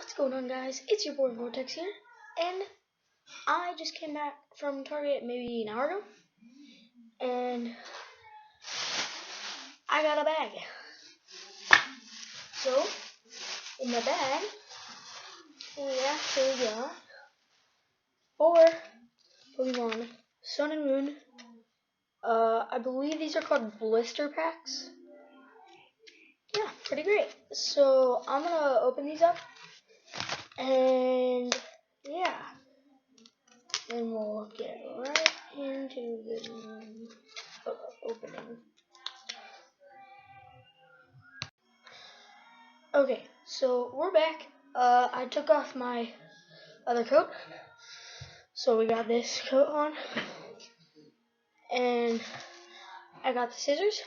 What's going on, guys? It's your boy Vortex here, and I just came back from Target maybe an hour ago, and I got a bag. So, in the bag, we actually got 4 Pokemon Sun and Moon. I believe these are called blister packs. Yeah, pretty great. So, I'm gonna open these up, and yeah. Then we'll get right into the opening. Okay, so we're back. I took off my other coat, so we got this coat on, and I got the scissors.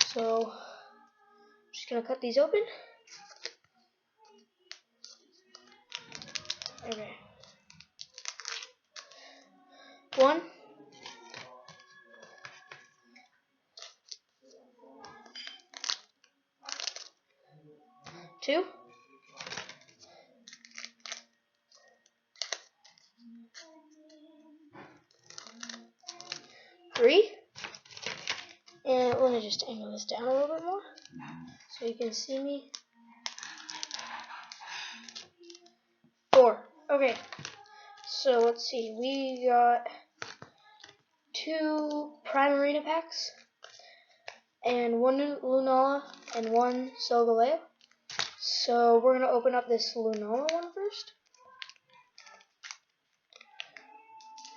So I'm just gonna cut these open. Okay. 1, 2, 3, and let me just angle this down a little bit more so you can see me. 4. Okay, so let's see. We got 2 Primarina packs, and 1 Lunala, and 1 Solgaleo. So we're going to open up this Lunala one first.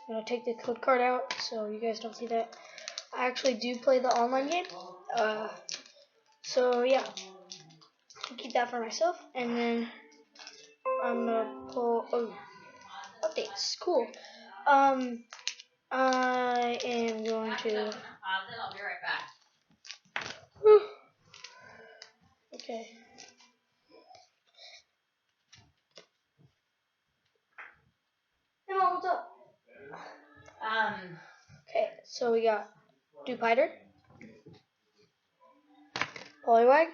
I'm going to take the code card out so you guys don't see that. I actually do play the online game. So yeah, I'll keep that for myself. And then I'm going to pull, updates, cool. I am going to, I'll be right back. Okay. Hey Mom, what's up? Okay, so we got Dewpider, Poliwag,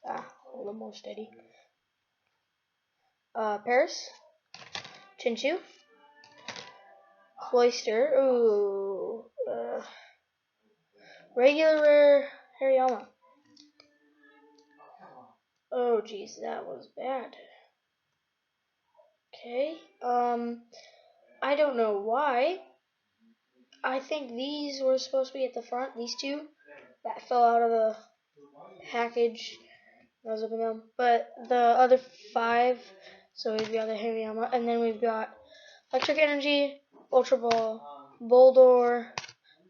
a little more steady, Paris, Chinchou, Cloyster, regular rare Hariyama. Oh geez, that was bad. Okay, I don't know why. I think these were supposed to be at the front, these 2 that fell out of the package. I was opening them, but the other 5, so we've got the Hariyama, and then we've got Electric Energy, Ultra Ball, Boldore,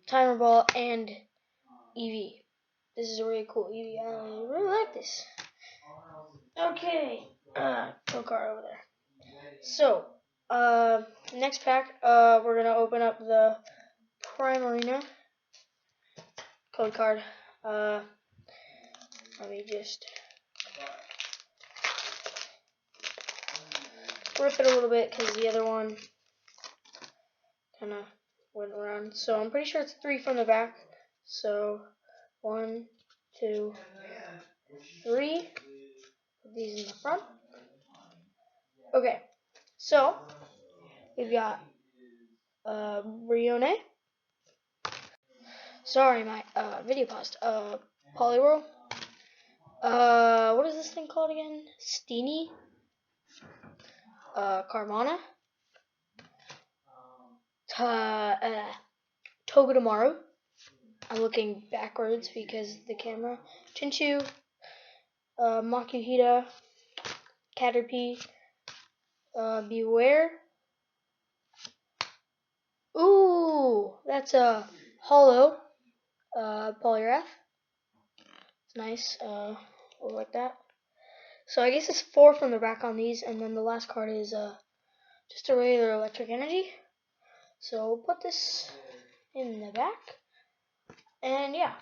Timer Ball, and Eevee. This is a really cool Eevee. I really like this. Okay, code card over there. So, next pack, we're gonna open up the Primarina code card. Let me just rip it a little bit because the other one kind of went around. So I'm pretty sure it's 3 from the back. So 1, 2, 3. Put these in the front. Okay, so we've got Brione. Sorry, my video paused. Poliwhirl. What is this thing called again? Steenie. Carvana. Togedemaru. I'm looking backwards because the camera. Chinchou. Makuhita. Caterpie. Beware. Ooh, that's a hollow Poliwrath. It's nice. Like that. So I guess it's 4 from the back on these, and then the last card is just a regular Electric Energy. So we'll put this in the back, and yeah.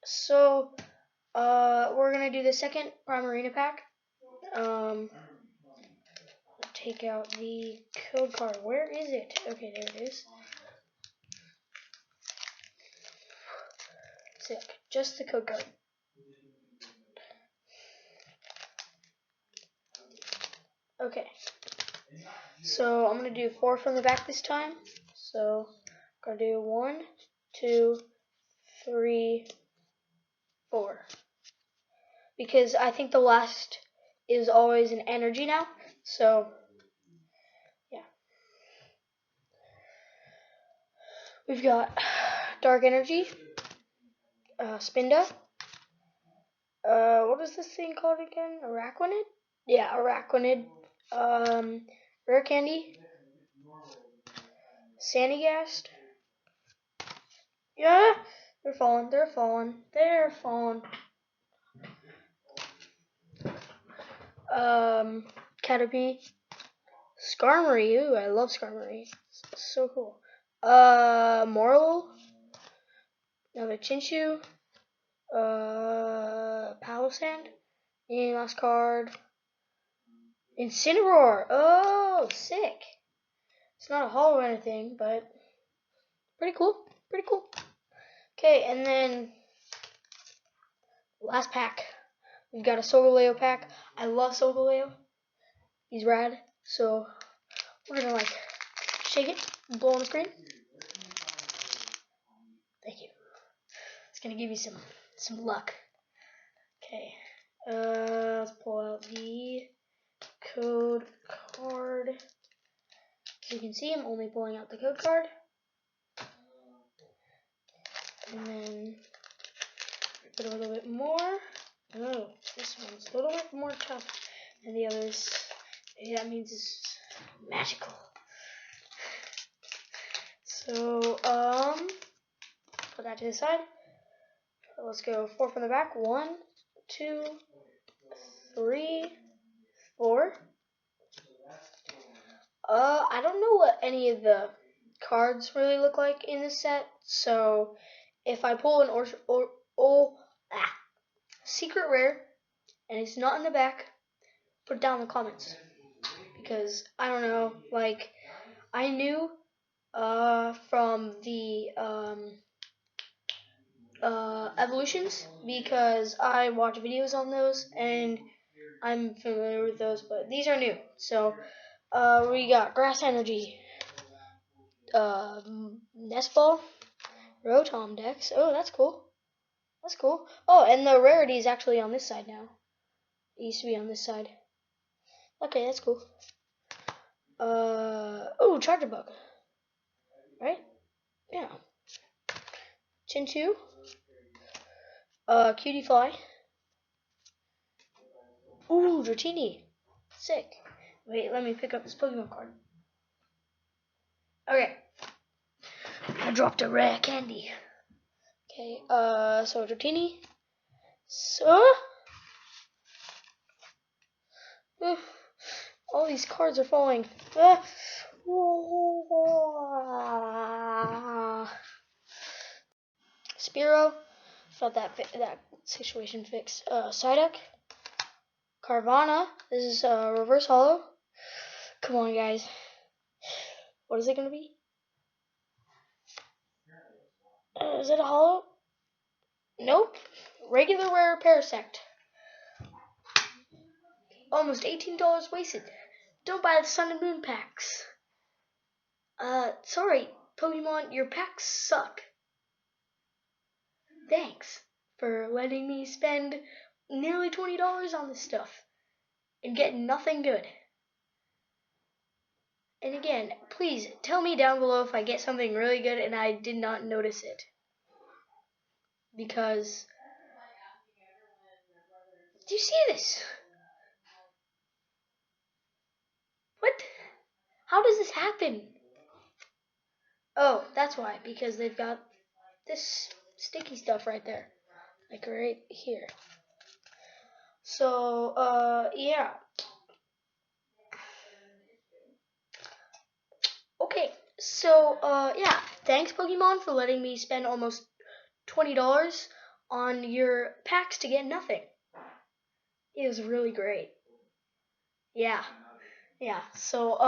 So we're gonna do the second Primarina pack. Take out the code card. Where is it? Okay, there it is. Sick. Just the code card. Okay. So I'm gonna do 4 from the back this time. So I'm gonna do 1, 2, 3, 4. Because I think the last is always an energy now. So yeah. We've got Dark Energy, Spinda. What is this thing called again? Araquanid? Yeah, Araquanid. Rare Candy. Sandygast. Yeah, they're falling. Caterpie. Skarmory. Ooh, I love Skarmory. It's so cool. Morelull. Another Chinchou. Palossand. And last card. Incineroar. Oh, sick. It's not a holo or anything, but pretty cool. Okay, and then last pack. We've got a Solgaleo pack. I love Solgaleo. He's rad. So we're gonna like shake it and blow on the screen. Thank you. It's gonna give you some luck. Okay. Let's pull out the code card. As you can see, I'm only pulling out the code card. And then put a little bit more. Oh, this one's a little bit more tough than the others. Maybe that means it's magical. So, put that to the side. Let's go 4 from the back. 1, 2, 3, 4. I don't know what any of the cards really look like in this set, so if I pull an secret rare and it's not in the back, put it down in the comments, because I don't know. Like, I knew from the evolutions, because I watch videos on those and I'm familiar with those, but these are new. So we got Grass Energy, Nest Ball, Rotom Dex. Oh, that's cool. Oh, and the rarity is actually on this side now. It used to be on this side. Okay, that's cool. Oh, Charger Bug. Right? Yeah. Chinchou. Cutie Fly. Ooh, Dratini. Sick. Wait, let me pick up this Pokemon card. Okay. I dropped a rare candy. Okay, so Dratini. So, all these cards are falling. Spearow. Felt that situation fixed. Psyduck. Carvana. This is reverse holo. Come on, guys. What is it gonna be? Is it a holo? Nope. Regular rare Parasect. Almost $18 wasted. Don't buy the Sun and Moon packs. Sorry, Pokemon, your packs suck. Thanks for letting me spend nearly $20 on this stuff and get nothing good. And again, please tell me down below if I get something really good and I did not notice it. Because, do you see this? What? How does this happen? Oh, that's why. Because they've got this sticky stuff right there. Like right here. So, yeah. Okay, so, yeah. Thanks, Pokemon, for letting me spend almost $20 on your packs to get nothing. It was really great. Yeah. So,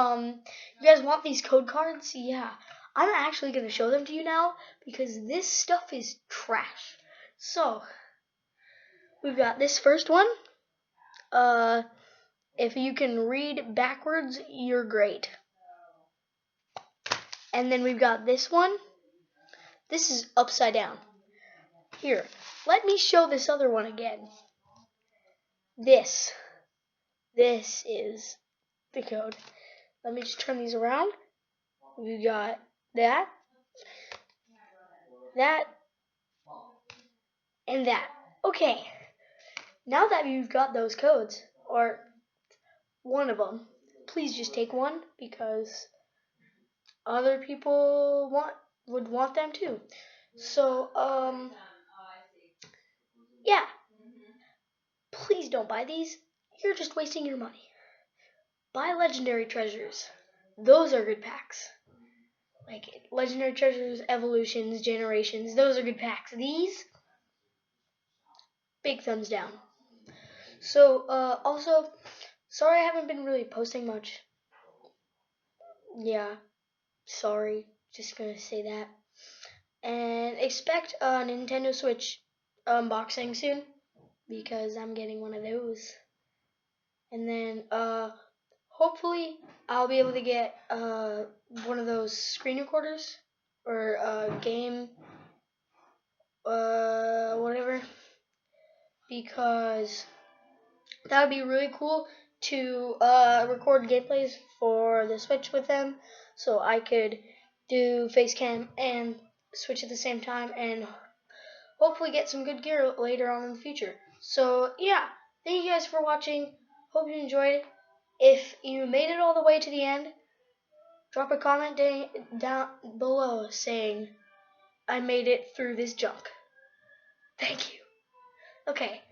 you guys want these code cards? Yeah. I'm actually going to show them to you now because this stuff is trash. So, we've got this first one. If you can read backwards, you're great. And then we've got this one. This is upside down. Here, let me show this other one again. This is the code. Let me just turn these around. We got that, and that. Okay, now that you've got those codes, or one of them, please just take one because other people would want them too. So, yeah, please don't buy these. You're just wasting your money. Buy Legendary Treasures. Those are good packs. Like Legendary Treasures, Evolutions, Generations, those are good packs. These, big thumbs down. So, also, sorry I haven't been really posting much. Yeah, sorry. Just gonna say that. And expect a Nintendo Switch unboxing soon because I'm getting one of those. And then, hopefully I'll be able to get one of those screen recorders or game whatever, because that would be really cool to record gameplays for the Switch with them, so I could do Facecam and Switch at the same time and hopefully get some good gear later on in the future. So yeah, thank you guys for watching. Hope you enjoyed it. If you made it all the way to the end, drop a comment down below saying I made it through this junk. Thank you. Okay,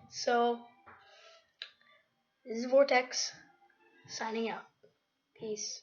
so this is Vortex signing out. Peace.